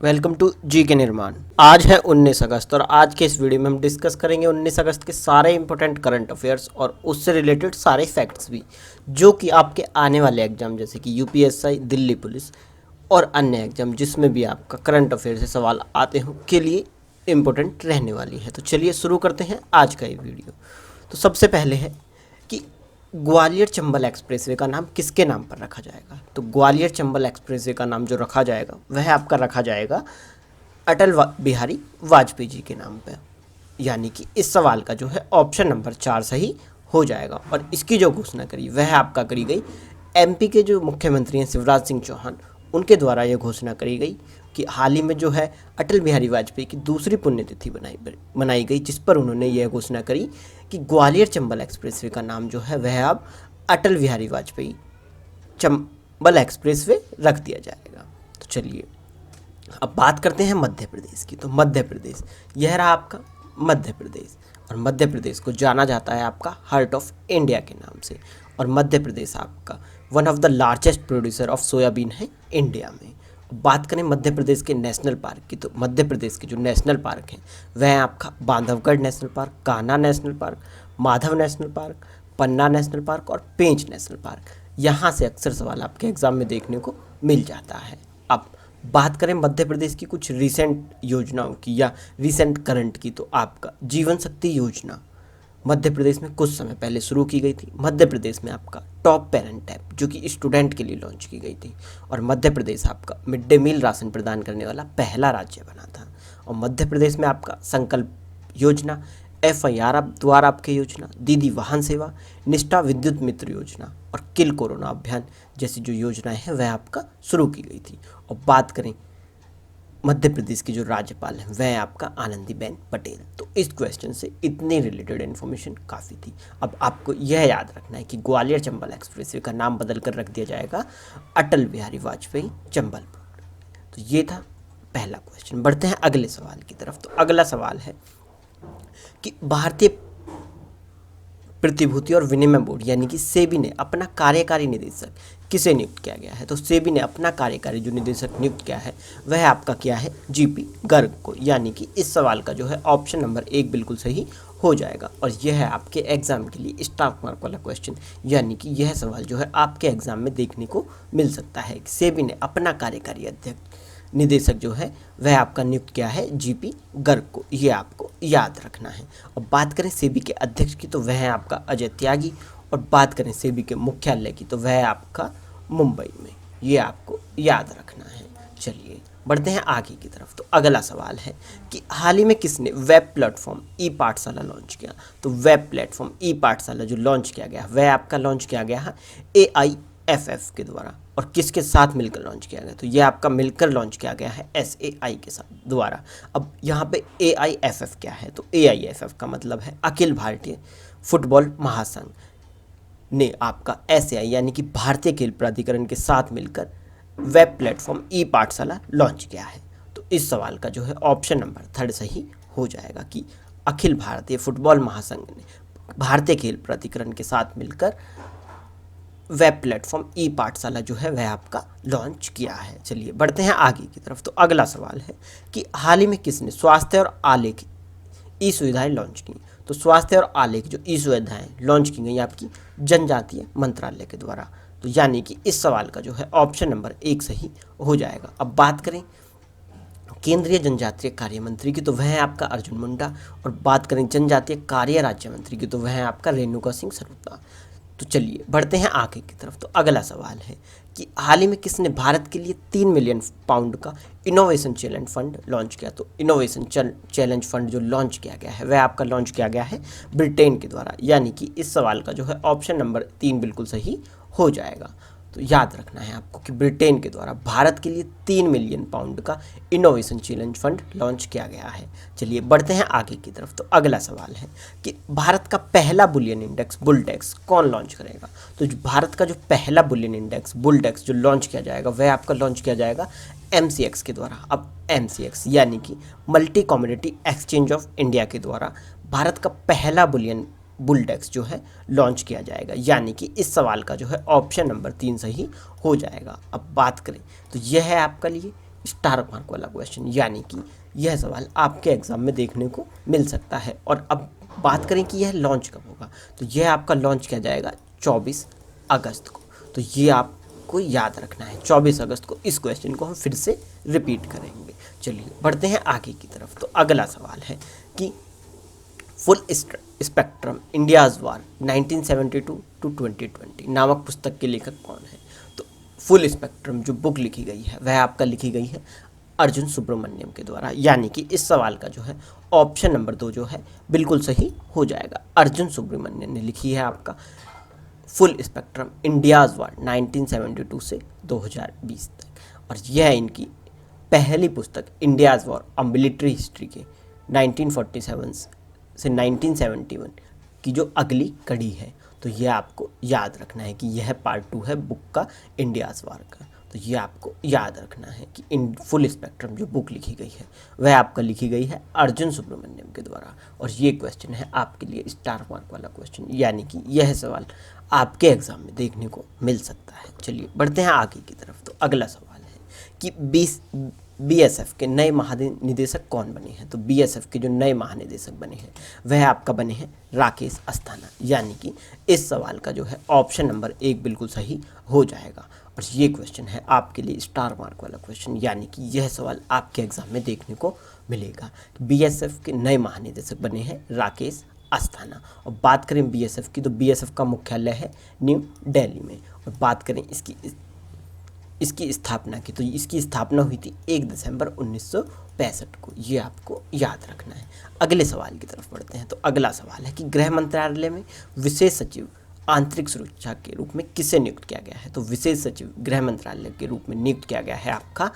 Welcome to जी के निर्माण। आज है 19 अगस्त और आज के इस वीडियो में हम डिस्कस करेंगे 19 अगस्त के सारे इंपॉर्टेंट करंट अफेयर्स और उससे रिलेटेड सारे फैक्ट्स भी जो कि आपके आने वाले एग्जाम जैसे कि यूपीएससी, दिल्ली पुलिस और अन्य एग्जाम जिसमें भी आपका करंट अफेयर से सवाल आते हो के लिए इम्पोर्टेंट रहने वाली है। तो चलिए शुरू करते हैं आज का ये वीडियो। तो सबसे पहले है कि ग्वालियर चंबल एक्सप्रेसवे का नाम किसके नाम पर रखा जाएगा। तो ग्वालियर चंबल एक्सप्रेसवे का नाम जो रखा जाएगा वह आपका रखा जाएगा अटल बिहारी वाजपेयी जी के नाम पर। यानी कि इस सवाल का जो है ऑप्शन नंबर 4 सही हो जाएगा। और इसकी जो घोषणा करी वह आपका करी गई एमपी के जो मुख्यमंत्री हैं शिवराज सिंह चौहान, उनके द्वारा यह घोषणा करी गई कि हाल ही में जो है अटल बिहारी वाजपेयी की दूसरी पुण्यतिथि बनाई गई, जिस पर उन्होंने यह घोषणा करी कि ग्वालियर चंबल एक्सप्रेसवे का नाम जो है वह अब अटल बिहारी वाजपेयी चंबल एक्सप्रेसवे रख दिया जाएगा। तो चलिए अब बात करते हैं मध्य प्रदेश की। तो मध्य प्रदेश यह रहा आपका मध्य प्रदेश, और मध्य प्रदेश को जाना जाता है आपका हार्ट ऑफ इंडिया के नाम से। और मध्य प्रदेश आपका one of the largest producer of soybean है इंडिया में। बात करें मध्य प्रदेश के नेशनल पार्क की, तो मध्य प्रदेश के जो नेशनल पार्क हैं वह आपका Bandhavgarh national park, Kanha national park, Madhav national park, Panna national park और पेंच नेशनल पार्क। यहाँ से अक्सर सवाल आपके एग्जाम में देखने को मिल जाता है। अब बात करें मध्य प्रदेश की कुछ रिसेंट योजनाओं की या रिसेंट करंट की, तो आपका जीवन शक्ति योजना मध्य प्रदेश में कुछ समय पहले शुरू की गई थी। मध्य प्रदेश में आपका टॉप पेरेंट ऐप जो कि स्टूडेंट के लिए लॉन्च की गई थी। और मध्य प्रदेश आपका मिड डे मील राशन प्रदान करने वाला पहला राज्य बना था। और मध्य प्रदेश में आपका संकल्प योजना, FIR द्वारा आपके योजना, दीदी वाहन सेवा, निष्ठा विद्युत मित्र योजना और किल कोरोना अभियान जैसी जो योजनाएं हैं वह आपका शुरू की गई थी। और बात करें मध्य प्रदेश की जो राज्यपाल हैं वह आपका आनंदीबेन पटेल। तो इस क्वेश्चन से इतनी रिलेटेड इन्फॉर्मेशन काफ़ी थी। अब आपको यह याद रखना है कि ग्वालियर चंबल एक्सप्रेसवे का नाम बदल कर रख दिया जाएगा अटल बिहारी वाजपेयी चंबलपुर। तो ये था पहला क्वेश्चन। बढ़ते हैं अगले सवाल की तरफ। तो अगला सवाल है कि भारतीय प्रतिभूति और विनिमय बोर्ड यानी कि सेबी ने अपना कार्यकारी निदेशक किसे नियुक्त किया गया है। तो सेबी ने अपना कार्यकारी जो निदेशक नियुक्त किया है वह आपका किया है GP गर्ग को। यानी कि इस सवाल का जो है ऑप्शन नंबर 1 बिल्कुल सही हो जाएगा। और यह है आपके एग्जाम के लिए स्टार मार्क वाला क्वेश्चन, यानी कि यह सवाल जो है आपके एग्जाम में देखने को मिल सकता है कि सेबी ने अपना कार्यकारी अध्यक्ष निदेशक जो है वह आपका नियुक्त किया है GP गर्ग को। ये आपको याद रखना है। और बात करें सेबी के अध्यक्ष की तो वह है आपका अजय त्यागी। और बात करें सेबी के मुख्यालय की तो वह है आपका मुंबई में। ये आपको याद रखना है। चलिए बढ़ते हैं आगे की तरफ। तो अगला सवाल है कि हाल ही में किसने वेब प्लेटफॉर्म ई पाठशाला लॉन्च किया। तो वेब प्लेटफॉर्म ई पाठशाला जो लॉन्च किया गया वह आपका लॉन्च किया गया है AIFF के द्वारा। और किसके साथ मिलकर लॉन्च किया गया, तो ये आपका मिलकर लॉन्च किया गया है SAI के साथ द्वारा। अब यहाँ पे AIFF क्या है, तो AIFF का मतलब है अखिल भारतीय फुटबॉल महासंघ ने आपका SAI यानी कि भारतीय खेल प्राधिकरण के साथ मिलकर वेब प्लेटफॉर्म ई पाठशाला लॉन्च किया है। तो इस सवाल का जो है ऑप्शन नंबर 3 सही हो जाएगा कि अखिल भारतीय फुटबॉल महासंघ ने भारतीय खेल प्राधिकरण के साथ मिलकर वेब प्लेटफॉर्म ई पाठशाला जो है वह आपका लॉन्च किया है। चलिए बढ़ते हैं आगे की तरफ। तो अगला सवाल है कि हाल ही में किसने स्वास्थ्य और आलेख ई सुविधाएं लॉन्च की। तो स्वास्थ्य और आलेख जो ई सुविधाएं लॉन्च की गई आपकी जनजातीय मंत्रालय के द्वारा। तो यानी कि इस सवाल का जो है ऑप्शन नंबर 1 सही हो जाएगा। अब बात करें केंद्रीय जनजातीय कार्य मंत्री की तो वह है आपका अर्जुन मुंडा। और बात करें जनजातीय कार्य राज्य मंत्री की तो वह है आपका रेणुका सिंह सरूता। तो चलिए बढ़ते हैं आगे की तरफ। तो अगला सवाल है कि हाल ही में किसने भारत के लिए 3 मिलियन पाउंड का इनोवेशन चैलेंज फंड लॉन्च किया। तो इनोवेशन चैलेंज फंड जो लॉन्च किया गया है वह आपका लॉन्च किया गया है ब्रिटेन के द्वारा। यानी कि इस सवाल का जो है ऑप्शन नंबर 3 बिल्कुल सही हो जाएगा। तो याद रखना है आपको कि ब्रिटेन के द्वारा भारत के लिए 3 मिलियन पाउंड का इनोवेशन चैलेंज फंड लॉन्च किया गया है। चलिए बढ़ते हैं आगे की तरफ। तो अगला सवाल है कि भारत का पहला बुलियन इंडेक्स बुलडेक्स कौन लॉन्च करेगा। तो जो भारत का जो पहला बुलियन इंडेक्स बुलडेक्स जो लॉन्च किया जाएगा वह आपका लॉन्च किया जाएगा MCX के द्वारा। अब MCX यानी कि multi commodity exchange of India के द्वारा भारत का पहला बुलडेक्स जो है लॉन्च किया जाएगा। यानी कि इस सवाल का जो है ऑप्शन नंबर 3 सही हो जाएगा। अब बात करें तो यह है आपका लिए स्टार मार्क वाला क्वेश्चन, यानी कि यह सवाल आपके एग्जाम में देखने को मिल सकता है। और अब बात करें कि यह लॉन्च कब होगा, तो यह आपका लॉन्च किया जाएगा 24 अगस्त को। तो ये आपको याद रखना है, 24 अगस्त को। इस क्वेश्चन को हम फिर से रिपीट करेंगे। चलिए बढ़ते हैं आगे की तरफ। तो अगला सवाल है कि full spectrum India's war 1972 to 2020 नामक पुस्तक के लेखक कौन है। तो फुल स्पेक्ट्रम जो बुक लिखी गई है वह आपका लिखी गई है अर्जुन सुब्रमण्यम के द्वारा, यानी कि इस सवाल का जो है ऑप्शन नंबर 2 जो है बिल्कुल सही हो जाएगा। अर्जुन सुब्रमण्यम ने लिखी है आपका फुल स्पेक्ट्रम इंडियाज़ वार 1972 से 2020 तक। और यह इनकी पहली पुस्तक India's war a military history के 1947 से 1971 की जो अगली कड़ी है। तो यह आपको याद रखना है कि यह पार्ट 2 है बुक का इंडियाज़ वार का। तो ये आपको याद रखना है कि इन फुल स्पेक्ट्रम जो बुक लिखी गई है वह आपका लिखी गई है अर्जुन सुब्रमण्यम के द्वारा। और ये क्वेश्चन है आपके लिए स्टार मार्क वाला क्वेश्चन, यानी कि यह सवाल आपके एग्जाम में देखने को मिल सकता है। चलिए बढ़ते हैं आगे की तरफ। तो अगला सवाल है कि बीएसएफ के नए महानिदेशक कौन बने हैं। तो बीएसएफ के जो नए महानिदेशक बने हैं वह आपका बने हैं राकेश अस्थाना, यानी कि इस सवाल का जो है ऑप्शन नंबर 1 बिल्कुल सही हो जाएगा। और ये क्वेश्चन है आपके लिए स्टार मार्क वाला क्वेश्चन, यानी कि यह सवाल आपके एग्जाम में देखने को मिलेगा। बीएसएफ के नए महानिदेशक बने हैं राकेश अस्थाना। और बात करें बीएसएफ की, तो बीएसएफ का मुख्यालय है न्यू दिल्ली में। और बात करें इसकी स्थापना की, तो इसकी स्थापना हुई थी 1 दिसंबर 1965 को। ये आपको याद रखना है। अगले सवाल की तरफ बढ़ते हैं। तो अगला सवाल है कि गृह मंत्रालय में विशेष सचिव आंतरिक सुरक्षा के रूप में किसे नियुक्त किया गया है। तो विशेष सचिव गृह मंत्रालय के रूप में नियुक्त किया गया है आपका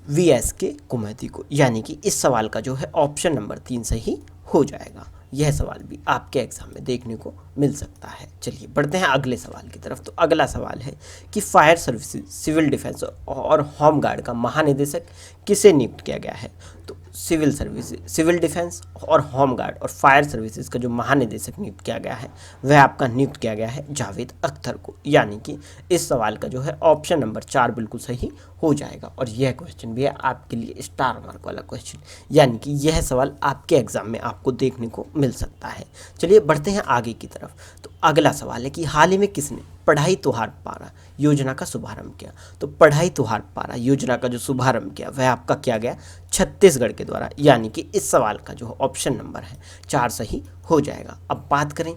VSK कुमैती को, यानी कि इस सवाल का जो है ऑप्शन नंबर 3 सही हो जाएगा। यह सवाल भी आपके एग्जाम में देखने को मिल सकता है। चलिए बढ़ते हैं अगले सवाल की तरफ। तो अगला सवाल है कि फायर सर्विसेज, सिविल डिफेंस और होम गार्ड का महानिदेशक किसे नियुक्त किया गया है। तो सिविल सर्विसेज, सिविल डिफेंस और होम गार्ड और फायर सर्विसेज का जो महानिदेशक नियुक्त किया गया है वह आपका नियुक्त किया गया है जावेद अख्तर को, यानी कि इस सवाल का जो है ऑप्शन नंबर 4 बिल्कुल सही हो जाएगा। और यह क्वेश्चन भी है आपके लिए स्टार मार्क वाला क्वेश्चन, यानी कि यह सवाल आपके एग्जाम में आपको देखने को मिल सकता है। चलिए बढ़ते हैं आगे की तरफ। तो अगला सवाल है कि हाल ही में किसने पढ़ाई तुहार पारा योजना का शुभारंभ किया। तो पढ़ाई तुहार पारा योजना का जो शुभारंभ किया वह आपका किया गया छत्तीसगढ़ के द्वारा, यानी कि इस सवाल का जो ऑप्शन नंबर है 4 सही हो जाएगा। अब बात करें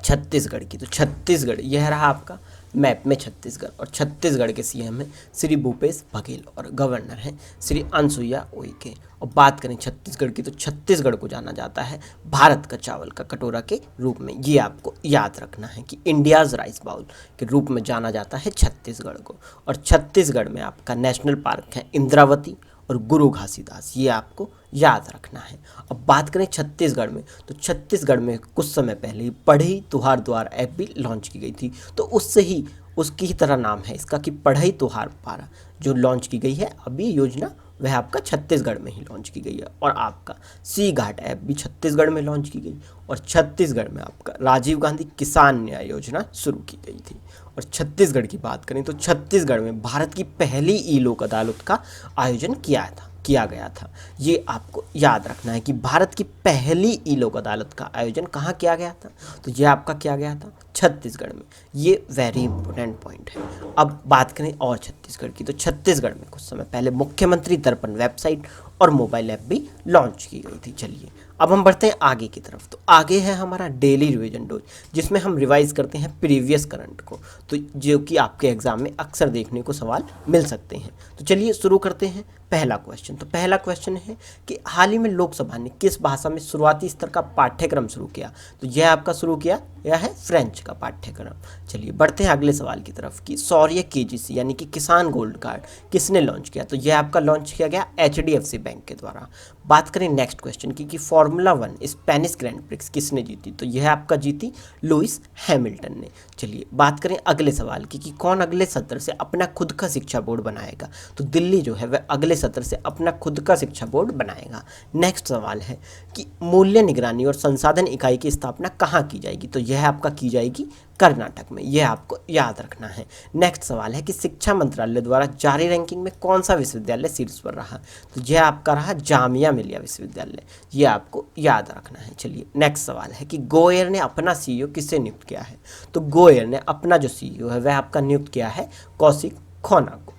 छत्तीसगढ़ की, तो छत्तीसगढ़ यह रहा आपका मैप में छत्तीसगढ़। और छत्तीसगढ़ के सीएम हैं श्री भूपेश बघेल और गवर्नर हैं श्री अनुसुईया उइके। और बात करें छत्तीसगढ़ की, तो छत्तीसगढ़ को जाना जाता है भारत का चावल का कटोरा के रूप में। ये आपको याद रखना है कि इंडियाज़ राइस बाउल के रूप में जाना जाता है छत्तीसगढ़ को। और छत्तीसगढ़ में आपका नेशनल पार्क है इंद्रावती और गुरु घासीदास, ये आपको याद रखना है। अब बात करें छत्तीसगढ़ में, तो छत्तीसगढ़ में कुछ समय पहले ही पढ़ई तुहार द्वार ऐप भी लॉन्च की गई थी। तो उससे ही उसकी ही तरह नाम है इसका कि पढ़ई तुहार पारा जो लॉन्च की गई है अभी योजना, वह आपका छत्तीसगढ़ में ही लॉन्च की गई है। और आपका सी घाट ऐप भी छत्तीसगढ़ में लॉन्च की गई। और छत्तीसगढ़ में आपका राजीव गांधी किसान न्याय योजना शुरू की गई थी। और छत्तीसगढ़ की बात करें तो छत्तीसगढ़ में भारत की पहली ई लोक अदालत का आयोजन किया गया था। ये आपको याद रखना है कि भारत की पहली ई लोक अदालत का आयोजन कहाँ किया गया था। तो ये आपका किया गया था छत्तीसगढ़ में। ये वेरी इंपॉर्टेंट पॉइंट है। अब बात करें और छत्तीसगढ़ की, तो छत्तीसगढ़ में कुछ समय पहले मुख्यमंत्री दर्पण वेबसाइट और मोबाइल ऐप भी लॉन्च की गई थी। चलिए अब हम बढ़ते हैं आगे की तरफ। तो आगे है हमारा डेली रिवीजन डोज, जिसमें हम रिवाइज करते हैं प्रीवियस करंट को, तो जो कि आपके एग्जाम में अक्सर देखने को सवाल मिल सकते हैं। तो चलिए शुरू करते हैं पहला क्वेश्चन। तो पहला क्वेश्चन है कि हाल ही में लोकसभा ने किस भाषा में शुरुआती स्तर का पाठ्यक्रम शुरू किया। तो यह आपका शुरू किया यह है फ्रेंच का पाठ्यक्रम। चलिए बढ़ते हैं अगले सवाल की तरफ कि सौर्य केजीसी यानी कि किसान गोल्ड कार्ड किसने लॉन्च किया। तो यह आपका लॉन्च किया गया HDFC बैंक के द्वारा। बात करें नेक्स्ट क्वेश्चन की कि फॉर्मूला 1 स्पेनिश ग्रैंड प्रिक्स किसने जीती। तो यह आपका जीती लुइस हैमिल्टन ने। चलिए बात करें अगले सवाल की कि कौन अगले सत्र से अपना खुद का शिक्षा बोर्ड बनाएगा। तो दिल्ली जो है वह अगले सत्र से अपना खुद का शिक्षा बोर्ड बनाएगा। नेक्स्ट सवाल है कि मूल्य निगरानी और संसाधन इकाई की स्थापना कहाँ की जाएगी। तो यह आपका की जाएगी कर्नाटक में, यह आपको याद रखना है। नेक्स्ट सवाल है कि शिक्षा मंत्रालय द्वारा जारी रैंकिंग में कौन सा विश्वविद्यालय शीर्ष पर रहा, तो यह आपका रहा जामिया मिलिया विश्वविद्यालय, यह आपको याद रखना है। चलिए नेक्स्ट सवाल है कि गो एयर ने अपना सीईओ किससे नियुक्त किया है, तो गो एयर ने अपना जो सीईओ है वह आपका नियुक्त किया है कौशिक खोना को।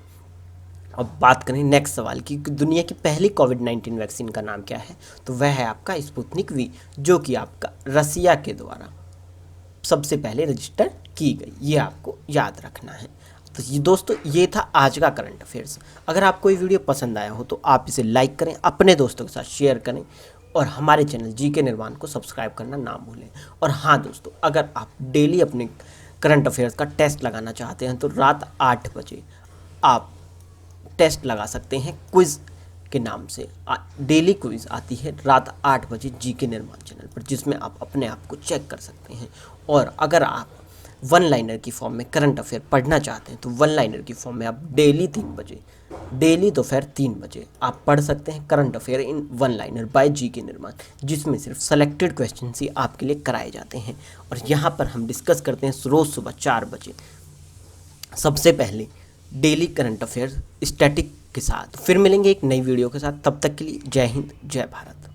अब बात करें नेक्स्ट सवाल की, दुनिया की पहली कोविड-19 वैक्सीन का नाम क्या है, तो वह है आपका स्पुतनिक वी, जो कि आपका रसिया के द्वारा सबसे पहले रजिस्टर की गई, ये आपको याद रखना है। तो ये दोस्तों ये था आज का करंट अफेयर्स। अगर आपको ये वीडियो पसंद आया हो तो आप इसे लाइक करें, अपने दोस्तों के साथ शेयर करें और हमारे चैनल जीके निर्माण को सब्सक्राइब करना ना भूलें। और हाँ दोस्तों, अगर आप डेली अपने करंट अफेयर्स का टेस्ट लगाना चाहते हैं तो रात 8 बजे आप टेस्ट लगा सकते हैं क्विज़ के नाम से। डेली क्विज़ आती है रात 8 बजे जीके निर्माण चैनल पर, जिसमें आप अपने आप को चेक कर सकते हैं। और अगर आप वन लाइनर की फॉर्म में करंट अफेयर पढ़ना चाहते हैं तो वन लाइनर की फॉर्म में आप डेली 3 बजे, डेली दोपहर 3 बजे आप पढ़ सकते हैं current affair in one liner by GK Nirman, जिसमें सिर्फ सेलेक्टेड क्वेश्चन ही आपके लिए कराए जाते हैं। और यहाँ पर हम डिस्कस करते हैं रोज़ सुबह 4 बजे सबसे पहले डेली करंट अफेयर स्टैटिक के साथ। फिर मिलेंगे एक नई वीडियो के साथ, तब तक के लिए जय हिंद जय भारत।